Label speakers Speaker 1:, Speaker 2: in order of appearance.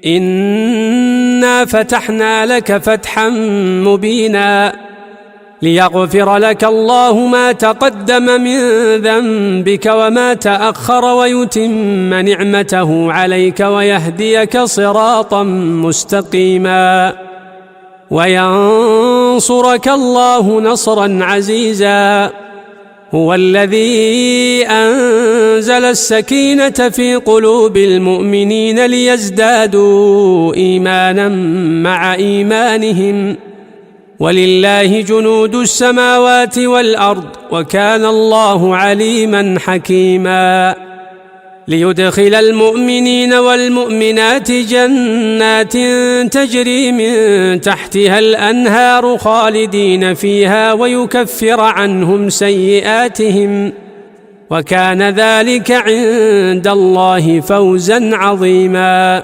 Speaker 1: إنا فتحنا لك فتحا مبينا ليغفر لك الله ما تقدم من ذنبك وما تأخر ويتم نعمته عليك ويهديك صراطا مستقيما وينصرك الله نصرا عزيزا. هو الذي أنزل السكينة في قلوب المؤمنين ليزدادوا إيمانا مع إيمانهم ولله جنود السماوات والأرض وكان الله عليما حكيما. ليدخل المؤمنين والمؤمنات جنات تجري من تحتها الأنهار خالدين فيها ويكفر عنهم سيئاتهم وكان ذلك عند الله فوزا عظيما.